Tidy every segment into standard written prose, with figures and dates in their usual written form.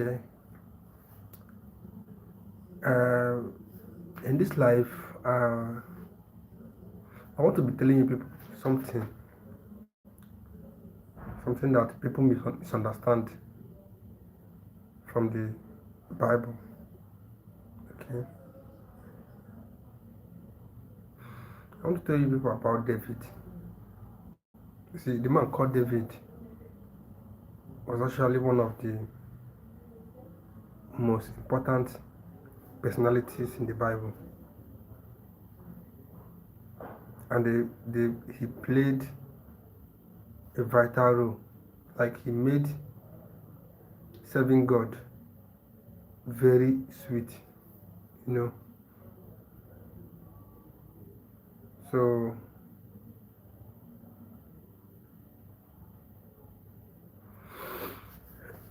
Okay. In this life, I want to be telling you people something, something that people misunderstand from the Bible. Okay. I want to tell you people about David. You see, the man called David was actually one of the most important personalities in the Bible, and he played a vital role. Like, he made serving God very sweet, you know. So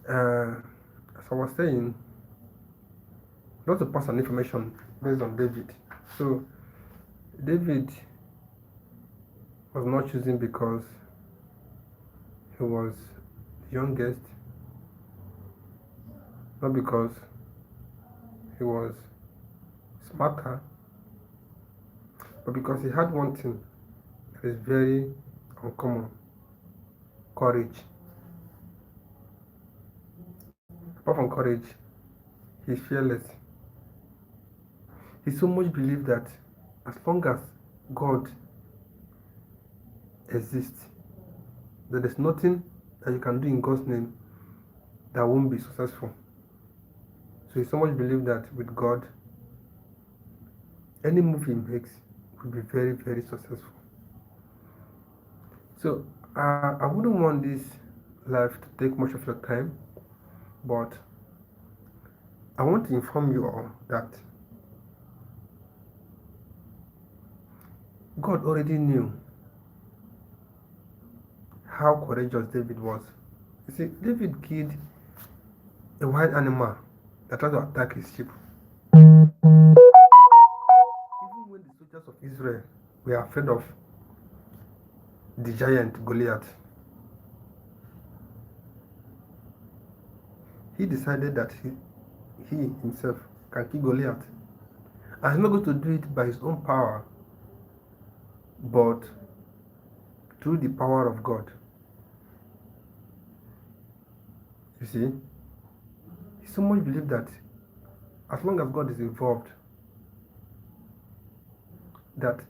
as I was saying, not to pass an information based on David. So David was not chosen because he was the youngest, not because he was smarter, but because he had one thing that is very uncommon: courage. Apart from courage, he's fearless. He so much believed that as long as God exists, that there's nothing that you can do in God's name that won't be successful. So he so much believed that with God, any move he makes will be very, very successful. So I wouldn't want this life to take much of your time, but I want to inform you all that God already knew how courageous David was. You see, David killed a wild animal that tried to attack his sheep. Even when the soldiers of Israel were afraid of the giant Goliath, he decided that he himself can kill Goliath. And he's not going to do it by his own power, but through the power of God. You see, he so much believed that as long as God is involved, that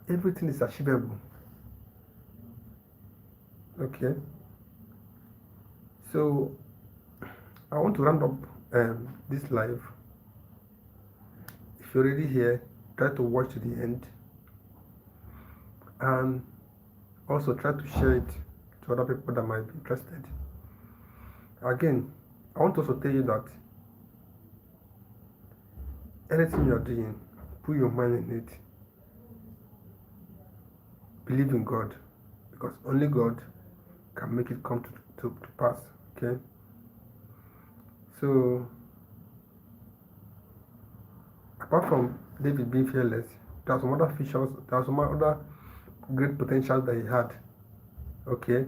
everything is achievable. Okay. So I want to round up this live. If you're already here, try to watch to the end, and also try to share it to other people that might be interested. Again, I want to also tell you that anything you're doing, put your mind in it. Believe in God, because only God can make it come to pass. Okay. So apart from David being fearless, there are some other features, there are some other great potential that he had. Okay.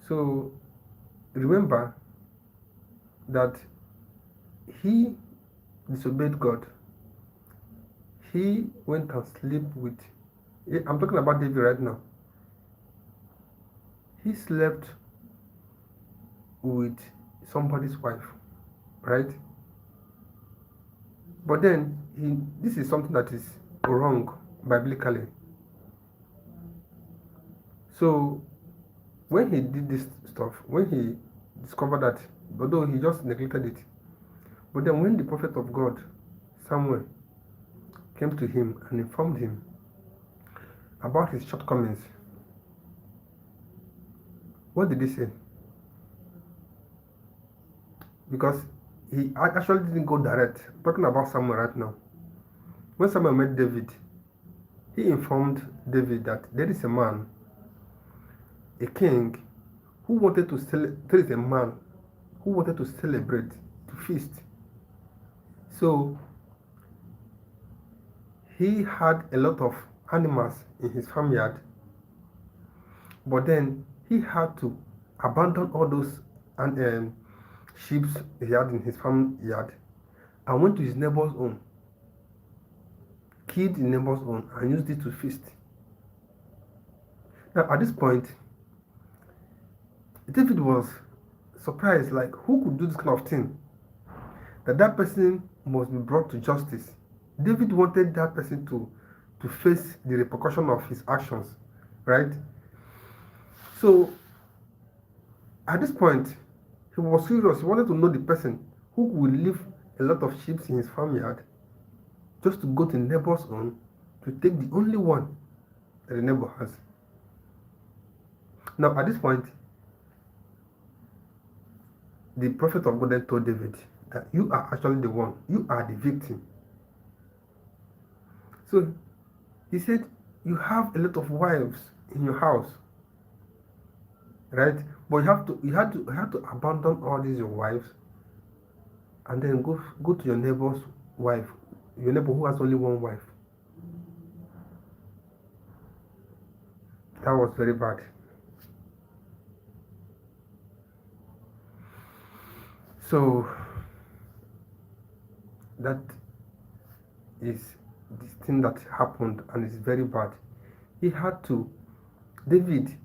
So remember that he disobeyed God. He went and slept with, I'm talking about David right now. He slept with somebody's wife, right? But then this is something that is wrong biblically. So when he did this stuff, when he discovered that, although he just neglected it, but then when the prophet of God, Samuel, came to him and informed him about his shortcomings, what did he say? Because he actually didn't go direct. I'm talking about Samuel right now. When Samuel met David, he informed David that there is a man, a king, who wanted to there is a man who wanted to celebrate, to feast. So he had a lot of animals in his farmyard, but then he had to abandon all those sheep he had in his farm yard and went to his neighbor's own, killed the neighbor's own, and used it to feast. Now, at this point, David was surprised, like, who could do this kind of thing? That person must be brought to justice. David wanted that person to face the repercussion of his actions, right? So, at this point, he was serious. He wanted to know the person who would leave a lot of sheep in his farmyard just to go to the neighbor's own to take the only one that the neighbor has. Now, at this point, the prophet of God then told David that you are actually the one, you are the victim. So he said, you have a lot of wives in your house, right? But you had to abandon all these your wives and then go to your neighbor's wife, your neighbor who has only one wife. That was very bad. So that is this thing that happened, and it's very bad. David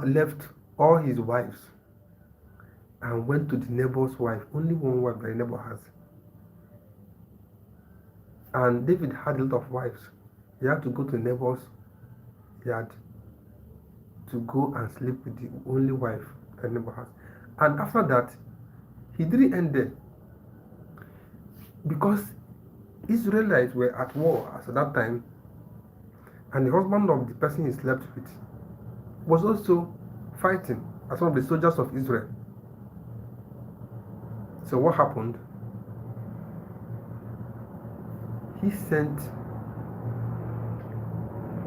left all his wives and went to the neighbor's wife, only one wife that the neighbor has. And David had a lot of wives. He had to go to the neighbor's yard to go and sleep with the only wife that the neighbor has. And after that, he didn't end there, because Israelites were at war at that time, and the husband of the person he slept with was also fighting as one of the soldiers of Israel. So what happened? He sent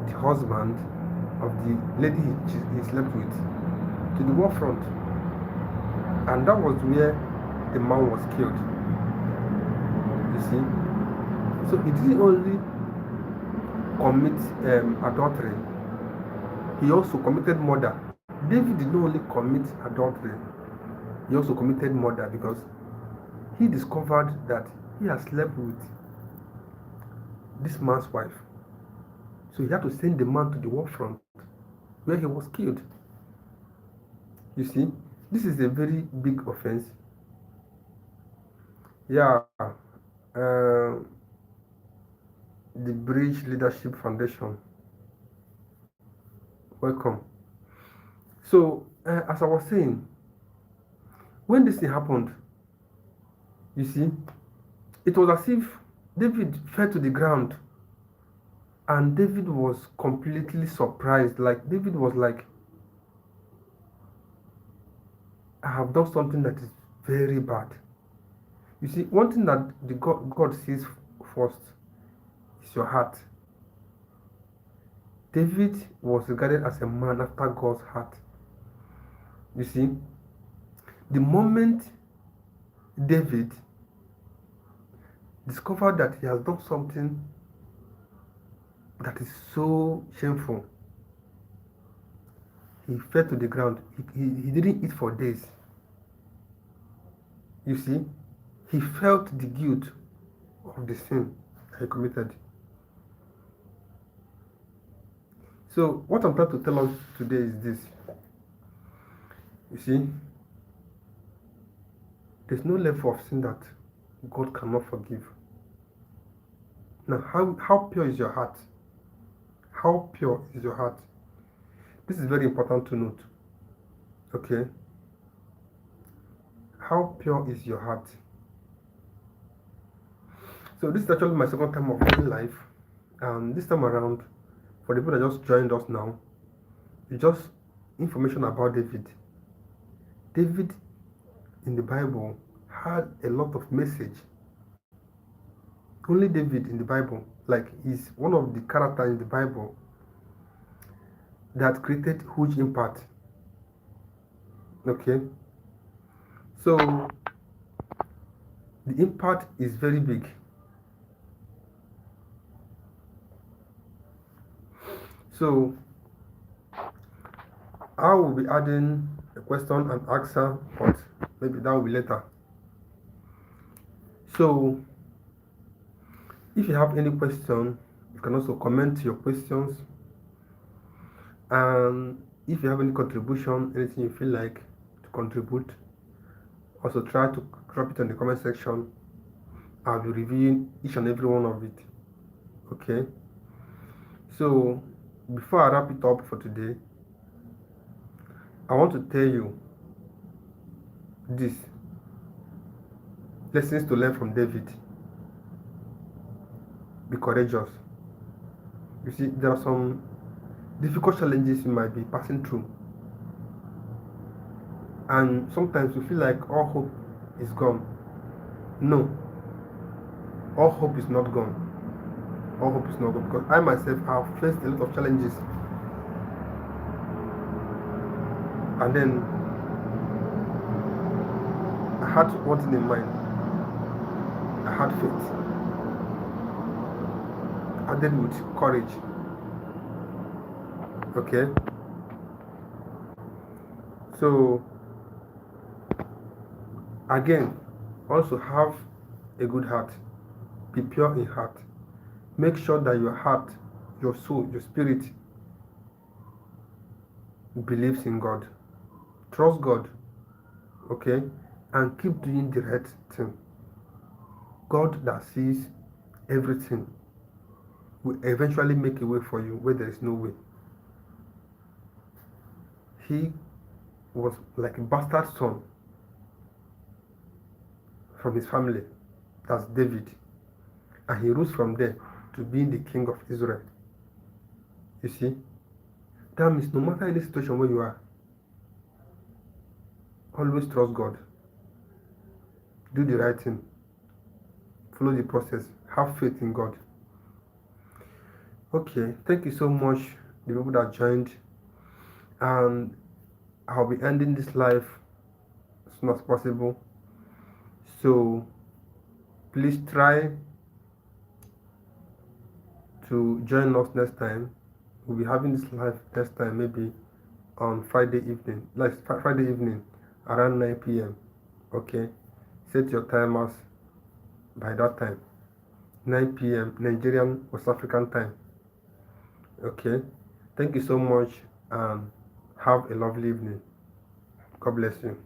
the husband of the lady he slept with to the war front, and that was where the man was killed. You see? So he didn't only commit adultery, he also committed murder. David did not only commit adultery, he also committed murder, because he discovered that he had slept with this man's wife. So he had to send the man to the war front where he was killed. You see, this is a very big offense. Yeah, the Bridge Leadership Foundation, welcome. So, as I was saying, when this thing happened, you see, it was as if David fell to the ground, and David was completely surprised. Like, David was like, I have done something that is very bad. You see, one thing that the God sees first is your heart. David was regarded as a man after God's heart. You see, the moment David discovered that he has done something that is so shameful, he fell to the ground. He didn't eat for days. You see, he felt the guilt of the sin he committed. So what I'm trying to tell us today is this. You see, there's no level of sin that God cannot forgive. Now, how pure is your heart? How pure is your heart? This is very important to note. Okay? How pure is your heart? So this is actually my second time of doing live. This time around, for the people that just joined us now, it's just information about David. David in the Bible had a lot of message. Only David in the Bible, like, he's one of the characters in the Bible that created huge impact. Okay? So the impact is very big. So I will be adding a question and answer part maybe that will be later. So if you have any question, you can also comment your questions, and if you have any contribution, anything you feel like to contribute, also try to drop it in the comment section. I'll be reviewing each and every one of it. Okay, so before I wrap it up for today, I want to tell you this: lessons to learn from David. Be courageous. You see, there are some difficult challenges you might be passing through, and sometimes you feel like all hope is gone. No, all hope is not gone. All hope is not gone, because I myself have faced a lot of challenges, and then I had one thing in mind. I had faith, added with courage. Okay, so again, also have a good heart. Be pure in heart. Make sure that your heart, your soul, your spirit believes in God. Trust God, okay, and keep doing the right thing. God that sees everything will eventually make a way for you where there is no way. He was like a bastard son from his family, that's David, and he rose from there to being the king of Israel. You see, that means no matter any situation where you are, always trust God. Do the right thing. Follow the process. Have faith in God. Okay, thank you so much, the people that joined, and I'll be ending this live as soon as possible. So please try to join us next time. We'll be having this live next time, maybe on Friday evening, like Friday evening around 9 p.m. Okay, set your timers by that time, 9 p.m. Nigerian West African time. Okay, thank you so much, and have a lovely evening. God bless you.